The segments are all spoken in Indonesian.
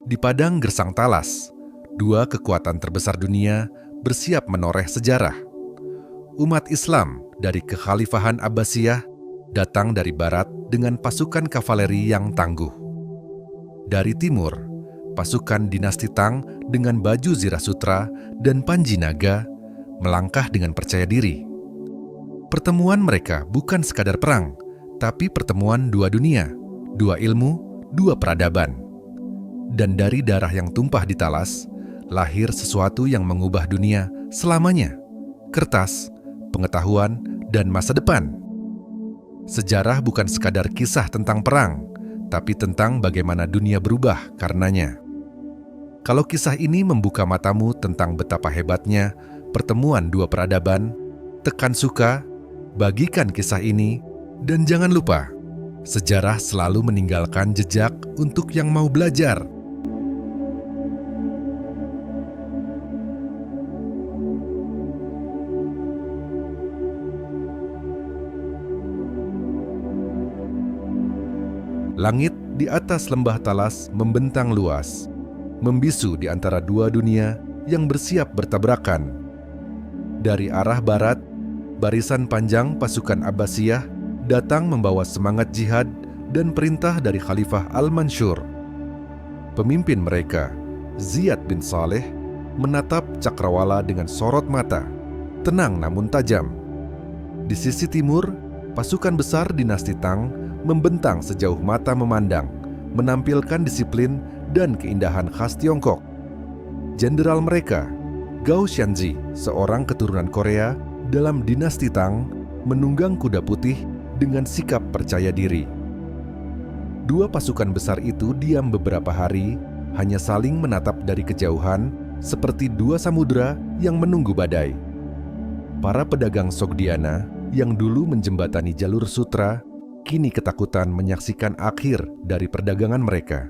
Di padang gersang talas, dua kekuatan terbesar dunia bersiap menoreh sejarah. Umat Islam dari Kekhalifahan Abbasiyah datang dari barat dengan pasukan kavaleri yang tangguh. Dari timur, pasukan dinasti Tang dengan baju zirah sutra dan panji naga melangkah dengan percaya diri. Pertemuan mereka bukan sekadar perang, tapi pertemuan dua dunia, dua ilmu, dua peradaban. Dan dari darah yang tumpah di talas, lahir sesuatu yang mengubah dunia selamanya. Kertas, pengetahuan, dan masa depan. Sejarah bukan sekadar kisah tentang perang, tapi tentang bagaimana dunia berubah karenanya. Kalau kisah ini membuka matamu tentang betapa hebatnya pertemuan dua peradaban, tekan suka, bagikan kisah ini, dan jangan lupa, sejarah selalu meninggalkan jejak untuk yang mau belajar. Langit di atas lembah talas membentang luas, membisu di antara dua dunia yang bersiap bertabrakan. Dari arah barat, barisan panjang pasukan Abbasiyah datang membawa semangat jihad dan perintah dari Khalifah Al-Mansur. Pemimpin mereka, Ziyad bin Saleh, menatap cakrawala dengan sorot mata, tenang namun tajam. Di sisi timur, pasukan besar dinasti Tang membentang sejauh mata memandang, menampilkan disiplin dan keindahan khas Tiongkok. Jenderal mereka, Gao Xianzi, seorang keturunan Korea dalam dinasti Tang, menunggang kuda putih dengan sikap percaya diri. Dua pasukan besar itu diam beberapa hari, hanya saling menatap dari kejauhan, seperti dua samudera yang menunggu badai. Para pedagang Sogdiana yang dulu menjembatani jalur sutra, kini ketakutan menyaksikan akhir dari perdagangan mereka.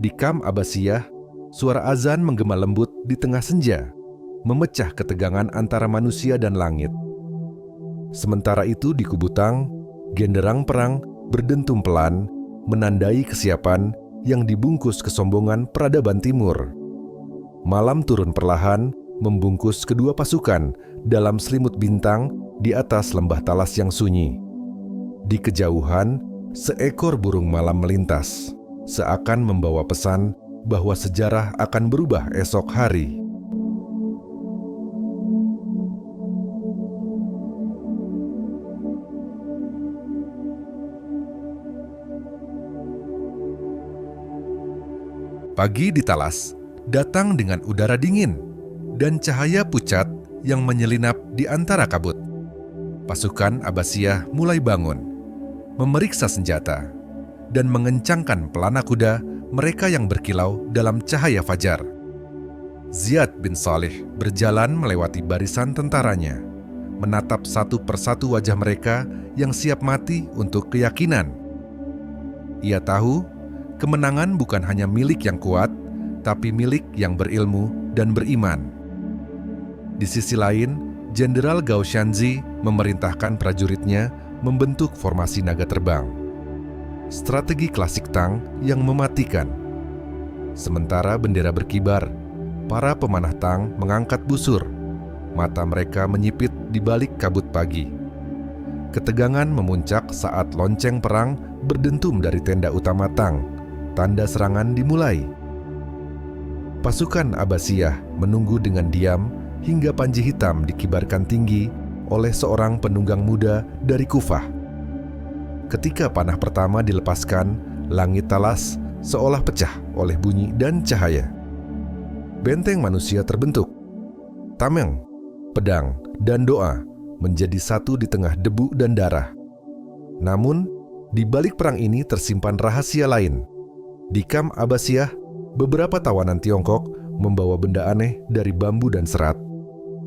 Di Kam Abbasiyah, suara azan menggema lembut di tengah senja, memecah ketegangan antara manusia dan langit. Sementara itu di kubu Tang, genderang perang berdentum pelan, menandai kesiapan yang dibungkus kesombongan peradaban timur. Malam turun perlahan, membungkus kedua pasukan dalam selimut bintang di atas lembah talas yang sunyi. Di kejauhan, seekor burung malam melintas, seakan membawa pesan bahwa sejarah akan berubah esok hari. Pagi di talas datang dengan udara dingin dan cahaya pucat yang menyelinap di antara kabut. Pasukan Abbasiyah mulai bangun, memeriksa senjata, dan mengencangkan pelana kuda mereka yang berkilau dalam cahaya fajar. Ziyad bin Saleh berjalan melewati barisan tentaranya, menatap satu persatu wajah mereka yang siap mati untuk keyakinan. Ia tahu, kemenangan bukan hanya milik yang kuat, tapi milik yang berilmu dan beriman. Di sisi lain, Jenderal Gao Xianzi memerintahkan prajuritnya membentuk formasi naga terbang, strategi klasik Tang yang mematikan. Sementara bendera berkibar, para pemanah Tang mengangkat busur, mata mereka menyipit di balik kabut pagi. Ketegangan memuncak saat lonceng perang berdentum dari tenda utama Tang, tanda serangan dimulai. Pasukan Abbasiyah menunggu dengan diam hingga panji hitam dikibarkan tinggi oleh seorang penunggang muda dari Kufah. Ketika panah pertama dilepaskan, langit talas seolah pecah oleh bunyi dan cahaya. Benteng manusia terbentuk. Tameng, pedang, dan doa menjadi satu di tengah debu dan darah. Namun, di balik perang ini tersimpan rahasia lain. Di Kam Abbasiyah, beberapa tawanan Tiongkok membawa benda aneh dari bambu dan serat,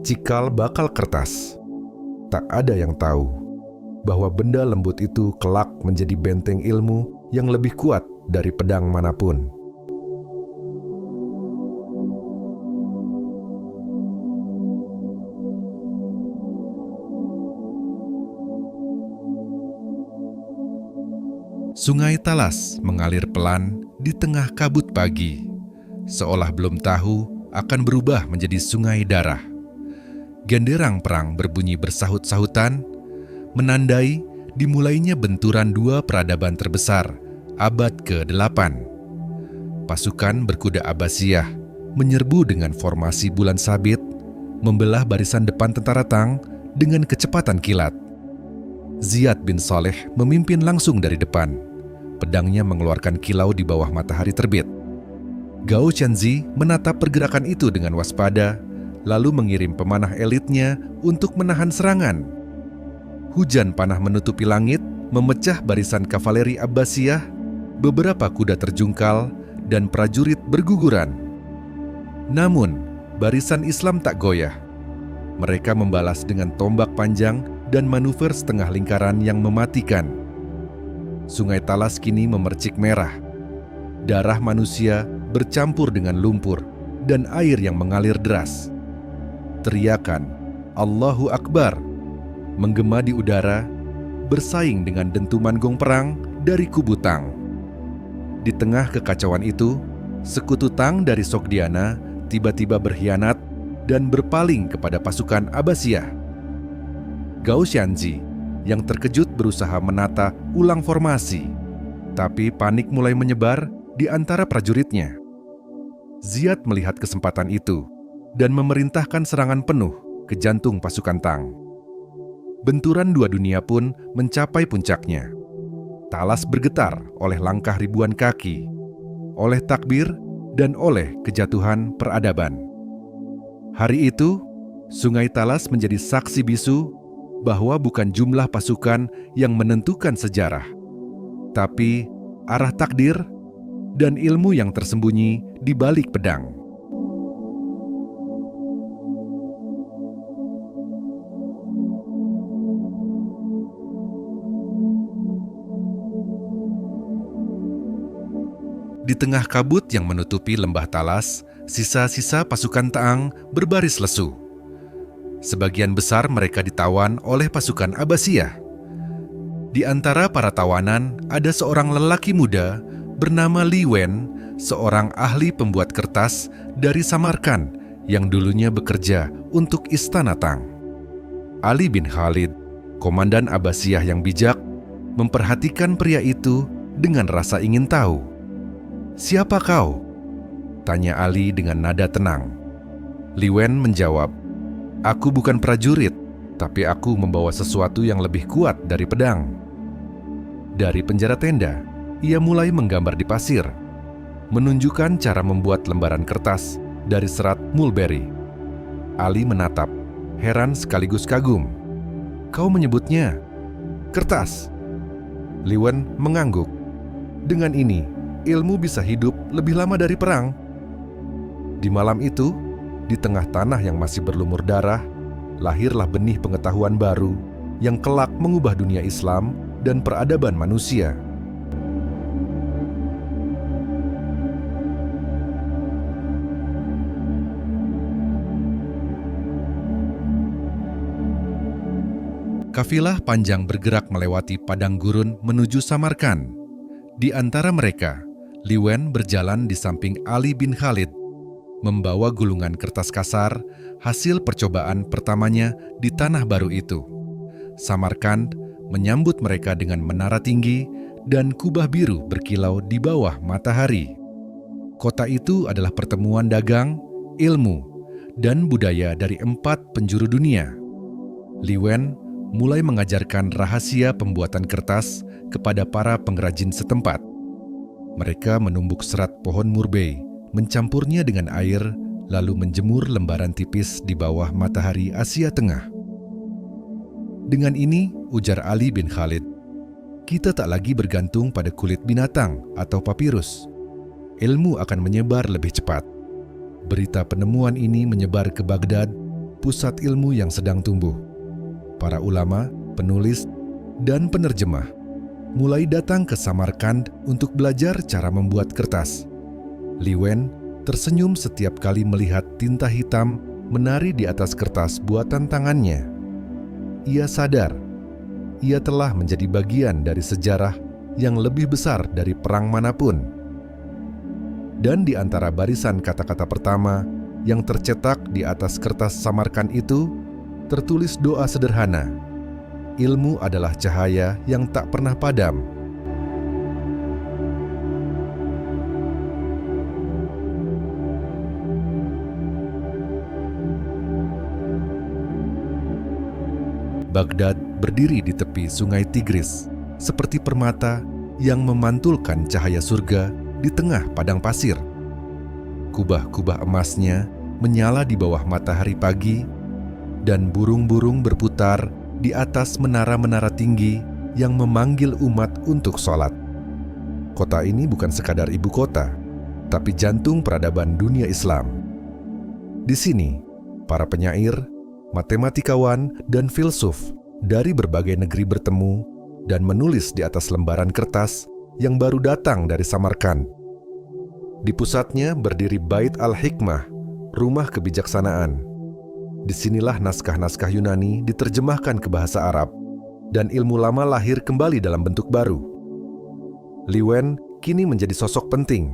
cikal bakal kertas. Tak ada yang tahu bahwa benda lembut itu kelak menjadi benteng ilmu yang lebih kuat dari pedang manapun. Sungai Talas mengalir pelan di tengah kabut esok pagi, seolah belum tahu akan berubah menjadi sungai darah. Genderang perang berbunyi bersahut-sahutan, menandai dimulainya benturan dua peradaban terbesar abad ke-8. Pasukan berkuda Abbasiyah menyerbu dengan formasi bulan sabit, membelah barisan depan tentara Tang dengan kecepatan kilat. Ziyad bin Saleh memimpin langsung dari depan. Pedangnya mengeluarkan kilau di bawah matahari terbit. Gao Qianzi menatap pergerakan itu dengan waspada, lalu mengirim pemanah elitnya untuk menahan serangan. Hujan panah menutupi langit, memecah barisan kavaleri Abbasiyah, beberapa kuda terjungkal, dan prajurit berguguran. Namun, barisan Islam tak goyah. Mereka membalas dengan tombak panjang dan manuver setengah lingkaran yang mematikan. Sungai Talas kini memercik merah. Darah manusia bercampur dengan lumpur dan air yang mengalir deras. Teriakan Allahu Akbar menggema di udara, bersaing dengan dentuman gong perang dari kubu Tang. Di tengah kekacauan itu, sekutu Tang dari Sogdiana tiba-tiba berkhianat dan berpaling kepada pasukan Abbasiyah. Gao Qianzi yang terkejut berusaha menata ulang formasi, tapi panik mulai menyebar di antara prajuritnya. Ziyad melihat kesempatan itu dan memerintahkan serangan penuh ke jantung pasukan Tang. Benturan dua dunia pun mencapai puncaknya. Talas bergetar oleh langkah ribuan kaki, oleh takbir, dan oleh kejatuhan peradaban. Hari itu, Sungai Talas menjadi saksi bisu bahwa bukan jumlah pasukan yang menentukan sejarah, tapi arah takdir dan ilmu yang tersembunyi di balik pedang. Di tengah kabut yang menutupi lembah Talas, sisa-sisa pasukan Tang berbaris lesu. Sebagian besar mereka ditawan oleh pasukan Abbasiyah. Di antara para tawanan ada seorang lelaki muda bernama Li Wen, seorang ahli pembuat kertas dari Samarkand yang dulunya bekerja untuk Istana Tang. Ali bin Khalid, komandan Abbasiyah yang bijak, memperhatikan pria itu dengan rasa ingin tahu. "Siapa kau?" tanya Ali dengan nada tenang. Li Wen menjawab, "Aku bukan prajurit, tapi aku membawa sesuatu yang lebih kuat dari pedang." Dari penjara tenda, ia mulai menggambar di pasir, menunjukkan cara membuat lembaran kertas dari serat mulberry. Ali menatap, heran sekaligus kagum. "Kau menyebutnya kertas?" Li Wen mengangguk. "Dengan ini, ilmu bisa hidup lebih lama dari perang." Di malam itu, di tengah tanah yang masih berlumur darah, lahirlah benih pengetahuan baru yang kelak mengubah dunia Islam dan peradaban manusia. Kafilah panjang bergerak melewati padang gurun menuju Samarkand. Di antara mereka, Li Wen berjalan di samping Ali bin Khalid, membawa gulungan kertas kasar, hasil percobaan pertamanya di tanah baru itu. Samarkand menyambut mereka dengan menara tinggi dan kubah biru berkilau di bawah matahari. Kota itu adalah pertemuan dagang, ilmu, dan budaya dari 4 penjuru dunia. Li Wen mulai mengajarkan rahasia pembuatan kertas kepada para pengrajin setempat. Mereka menumbuk serat pohon murbei, mencampurnya dengan air, lalu menjemur lembaran tipis di bawah matahari Asia Tengah. Dengan ini, ujar Ali bin Khalid, kita tak lagi bergantung pada kulit binatang atau papirus. Ilmu akan menyebar lebih cepat. Berita penemuan ini menyebar ke Baghdad, pusat ilmu yang sedang tumbuh. Para ulama, penulis, dan penerjemah mulai datang ke Samarkand untuk belajar cara membuat kertas. Li Wen tersenyum setiap kali melihat tinta hitam menari di atas kertas buatan tangannya. Ia sadar, ia telah menjadi bagian dari sejarah yang lebih besar dari perang manapun. Dan di antara barisan kata-kata pertama yang tercetak di atas kertas Samarkand itu, tertulis doa sederhana, "Ilmu adalah cahaya yang tak pernah padam." Baghdad berdiri di tepi sungai Tigris, seperti permata yang memantulkan cahaya surga di tengah padang pasir. Kubah-kubah emasnya menyala di bawah matahari pagi, dan burung-burung berputar di atas menara-menara tinggi yang memanggil umat untuk sholat. Kota ini bukan sekadar ibu kota, tapi jantung peradaban dunia Islam. Di sini, para penyair, matematikawan, dan filsuf dari berbagai negeri bertemu dan menulis di atas lembaran kertas yang baru datang dari Samarkand. Di pusatnya berdiri Bait al-Hikmah, rumah kebijaksanaan. Disinilah naskah-naskah Yunani diterjemahkan ke bahasa Arab, dan ilmu lama lahir kembali dalam bentuk baru. Li Wen kini menjadi sosok penting.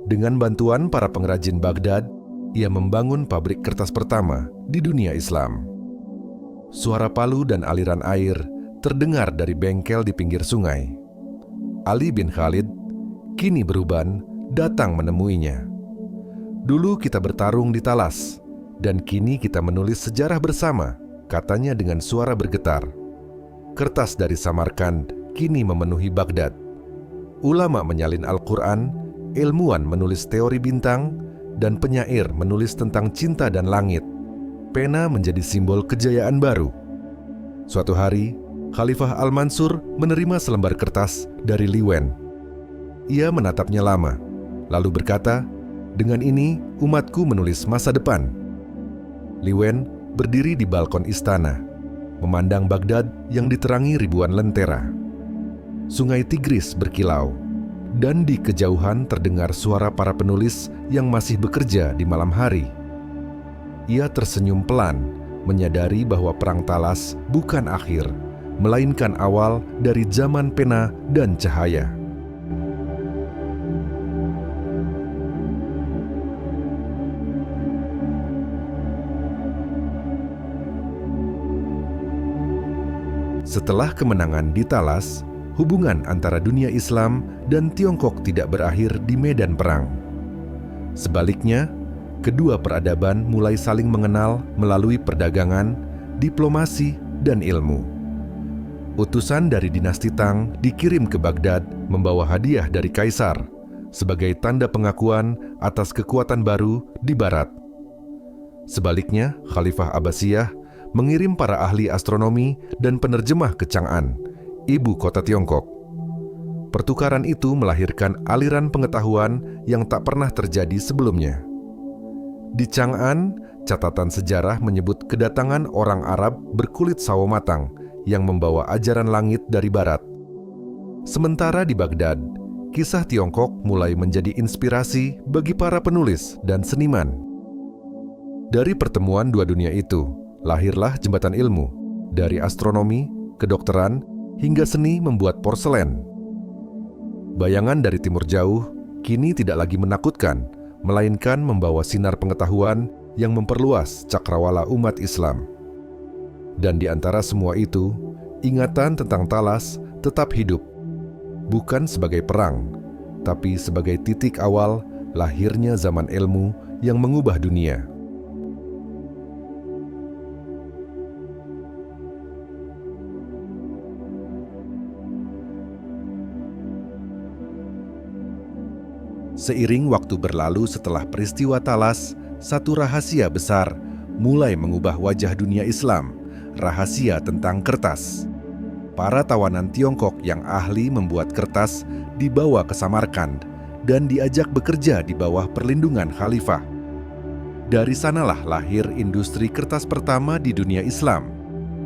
Dengan bantuan para pengrajin Baghdad, ia membangun pabrik kertas pertama di dunia Islam. Suara palu dan aliran air terdengar dari bengkel di pinggir sungai. Ali bin Khalid, kini beruban, datang menemuinya. "Dulu kita bertarung di Talas, dan kini kita menulis sejarah bersama," katanya dengan suara bergetar. Kertas dari Samarkand kini memenuhi Baghdad. Ulama menyalin Al-Quran, ilmuwan menulis teori bintang, dan penyair menulis tentang cinta dan langit. Pena menjadi simbol kejayaan baru. Suatu hari, Khalifah Al-Mansur menerima selembar kertas dari Li Wen. Ia menatapnya lama, lalu berkata, "Dengan ini umatku menulis masa depan." Li Wen berdiri di balkon istana, memandang Baghdad yang diterangi ribuan lentera. Sungai Tigris berkilau, dan di kejauhan terdengar suara para penulis yang masih bekerja di malam hari. Ia tersenyum pelan, menyadari bahwa Perang Talas bukan akhir, melainkan awal dari zaman pena dan cahaya. Setelah kemenangan di Talas, hubungan antara dunia Islam dan Tiongkok tidak berakhir di medan perang. Sebaliknya, kedua peradaban mulai saling mengenal melalui perdagangan, diplomasi, dan ilmu. Utusan dari dinasti Tang dikirim ke Baghdad membawa hadiah dari Kaisar sebagai tanda pengakuan atas kekuatan baru di barat. Sebaliknya, Khalifah Abbasiyah mengirim para ahli astronomi dan penerjemah ke Chang'an, ibu kota Tiongkok. Pertukaran itu melahirkan aliran pengetahuan yang tak pernah terjadi sebelumnya. Di Chang'an, catatan sejarah menyebut kedatangan orang Arab berkulit sawo matang yang membawa ajaran langit dari barat. Sementara di Baghdad, kisah Tiongkok mulai menjadi inspirasi bagi para penulis dan seniman. Dari pertemuan dua dunia itu, lahirlah jembatan ilmu, dari astronomi, kedokteran, hingga seni membuat porselen. Bayangan dari timur jauh kini tidak lagi menakutkan, melainkan membawa sinar pengetahuan yang memperluas cakrawala umat Islam. Dan di antara semua itu, ingatan tentang Talas tetap hidup, bukan sebagai perang, tapi sebagai titik awal lahirnya zaman ilmu yang mengubah dunia. Seiring waktu berlalu setelah peristiwa Talas, satu rahasia besar mulai mengubah wajah dunia Islam, rahasia tentang kertas. Para tawanan Tiongkok yang ahli membuat kertas dibawa ke Samarkand dan diajak bekerja di bawah perlindungan khalifah. Dari sanalah lahir industri kertas pertama di dunia Islam,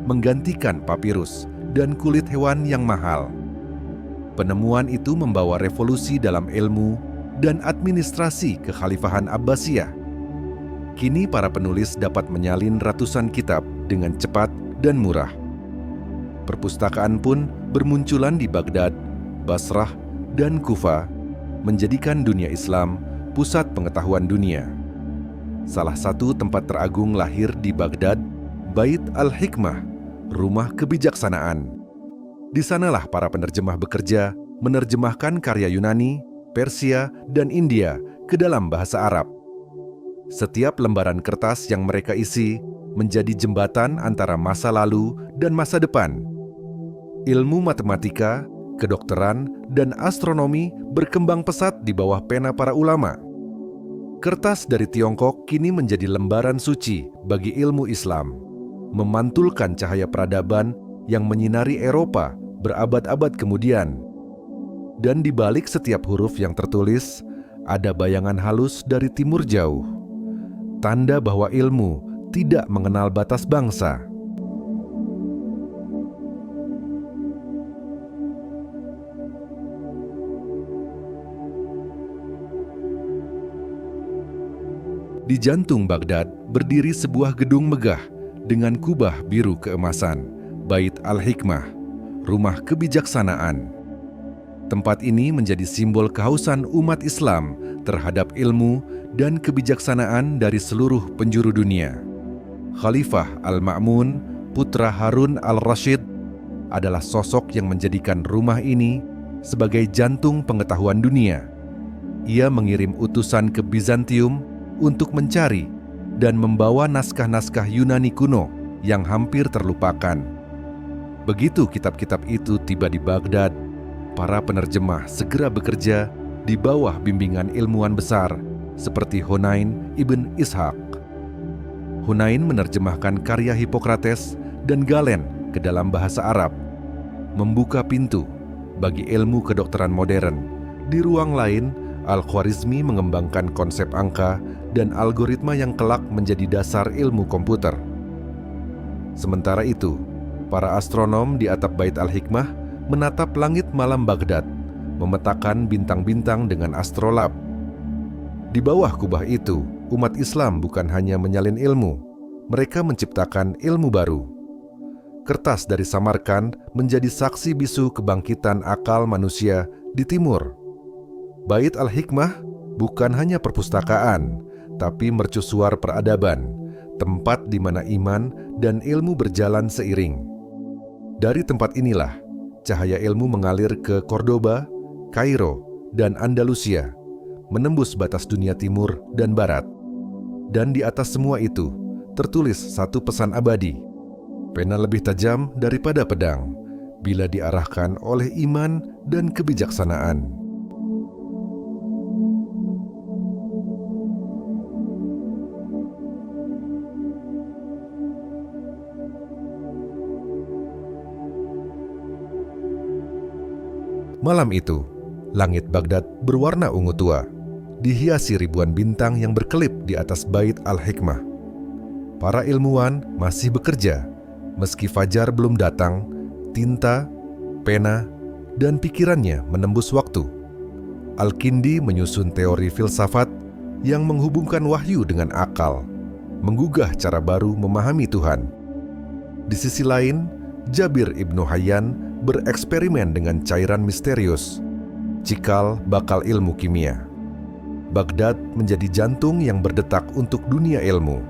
menggantikan papirus dan kulit hewan yang mahal. Penemuan itu membawa revolusi dalam ilmu dan administrasi kekhalifahan Abbasiyah. Kini para penulis dapat menyalin ratusan kitab dengan cepat dan murah. Perpustakaan pun bermunculan di Baghdad, Basrah, dan Kufa, menjadikan dunia Islam pusat pengetahuan dunia. Salah satu tempat teragung lahir di Baghdad, Bait Al-Hikmah, rumah kebijaksanaan. Di sanalah para penerjemah bekerja menerjemahkan karya Yunani, Persia, dan India ke dalam bahasa Arab. Setiap lembaran kertas yang mereka isi menjadi jembatan antara masa lalu dan masa depan. Ilmu matematika, kedokteran, dan astronomi berkembang pesat di bawah pena para ulama. Kertas dari Tiongkok kini menjadi lembaran suci bagi ilmu Islam, memantulkan cahaya peradaban yang menyinari Eropa berabad-abad kemudian. Dan di balik setiap huruf yang tertulis, ada bayangan halus dari timur jauh, tanda bahwa ilmu tidak mengenal batas bangsa. Di jantung Baghdad berdiri sebuah gedung megah dengan kubah biru keemasan, Bait Al-Hikmah, rumah kebijaksanaan. Tempat ini menjadi simbol kehausan umat Islam terhadap ilmu dan kebijaksanaan dari seluruh penjuru dunia. Khalifah Al-Ma'mun, putra Harun Al-Rashid, adalah sosok yang menjadikan rumah ini sebagai jantung pengetahuan dunia. Ia mengirim utusan ke Bizantium untuk mencari dan membawa naskah-naskah Yunani kuno yang hampir terlupakan. Begitu kitab-kitab itu tiba di Baghdad, para penerjemah segera bekerja di bawah bimbingan ilmuwan besar seperti Hunain ibn Ishaq. Hunain menerjemahkan karya Hippocrates dan Galen ke dalam bahasa Arab, membuka pintu bagi ilmu kedokteran modern. Di ruang lain, Al-Khwarizmi mengembangkan konsep angka dan algoritma yang kelak menjadi dasar ilmu komputer. Sementara itu, para astronom di atap Bait Al-Hikmah menatap langit malam Baghdad, memetakan bintang-bintang dengan astrolab. Di bawah kubah itu, umat Islam bukan hanya menyalin ilmu, mereka menciptakan ilmu baru. Kertas dari Samarkand menjadi saksi bisu kebangkitan akal manusia di timur. Bait Al-Hikmah bukan hanya perpustakaan, tapi mercusuar peradaban, tempat di mana iman dan ilmu berjalan seiring. Dari tempat inilah, cahaya ilmu mengalir ke Cordoba, Kairo, dan Andalusia, menembus batas dunia timur dan barat. Dan di atas semua itu, tertulis satu pesan abadi, pena lebih tajam daripada pedang, bila diarahkan oleh iman dan kebijaksanaan. Malam itu, langit Baghdad berwarna ungu tua, dihiasi ribuan bintang yang berkelip di atas Bait Al-Hikmah. Para ilmuwan masih bekerja, meski fajar belum datang. Tinta, pena, dan pikirannya menembus waktu. Al-Kindi menyusun teori filsafat yang menghubungkan wahyu dengan akal, menggugah cara baru memahami Tuhan. Di sisi lain, Jabir Ibnu Hayyan bereksperimen dengan cairan misterius, cikal bakal ilmu kimia. Baghdad menjadi jantung yang berdetak untuk dunia ilmu,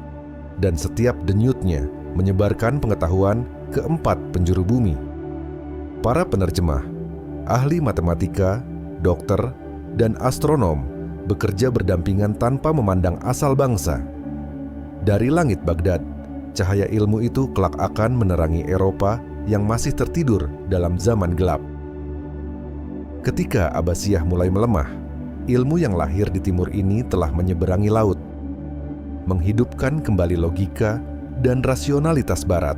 dan setiap denyutnya menyebarkan pengetahuan ke 4 penjuru bumi. Para penerjemah, ahli matematika, dokter, dan astronom bekerja berdampingan tanpa memandang asal bangsa. Dari langit Baghdad, cahaya ilmu itu kelak akan menerangi Eropa yang masih tertidur dalam zaman gelap. Ketika Abbasiyah mulai melemah, ilmu yang lahir di timur ini telah menyeberangi laut, menghidupkan kembali logika dan rasionalitas barat.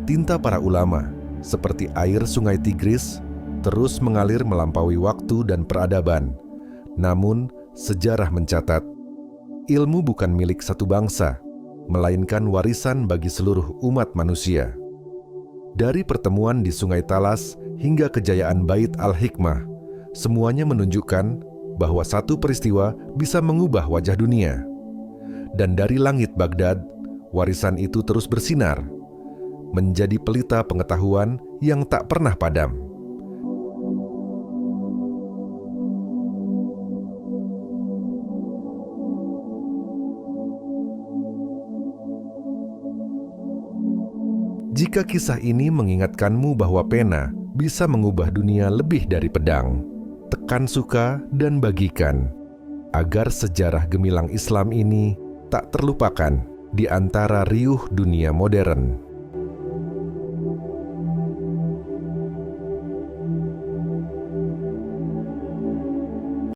Tinta para ulama, seperti air sungai Tigris, terus mengalir melampaui waktu dan peradaban. Namun, sejarah mencatat, ilmu bukan milik satu bangsa, melainkan warisan bagi seluruh umat manusia. Dari pertemuan di Sungai Talas hingga kejayaan Bait Al-Hikmah, semuanya menunjukkan bahwa satu peristiwa bisa mengubah wajah dunia. Dan dari langit Baghdad, warisan itu terus bersinar, menjadi pelita pengetahuan yang tak pernah padam. Jika kisah ini mengingatkanmu bahwa pena bisa mengubah dunia lebih dari pedang, tekan suka dan bagikan, agar sejarah gemilang Islam ini tak terlupakan di antara riuh dunia modern.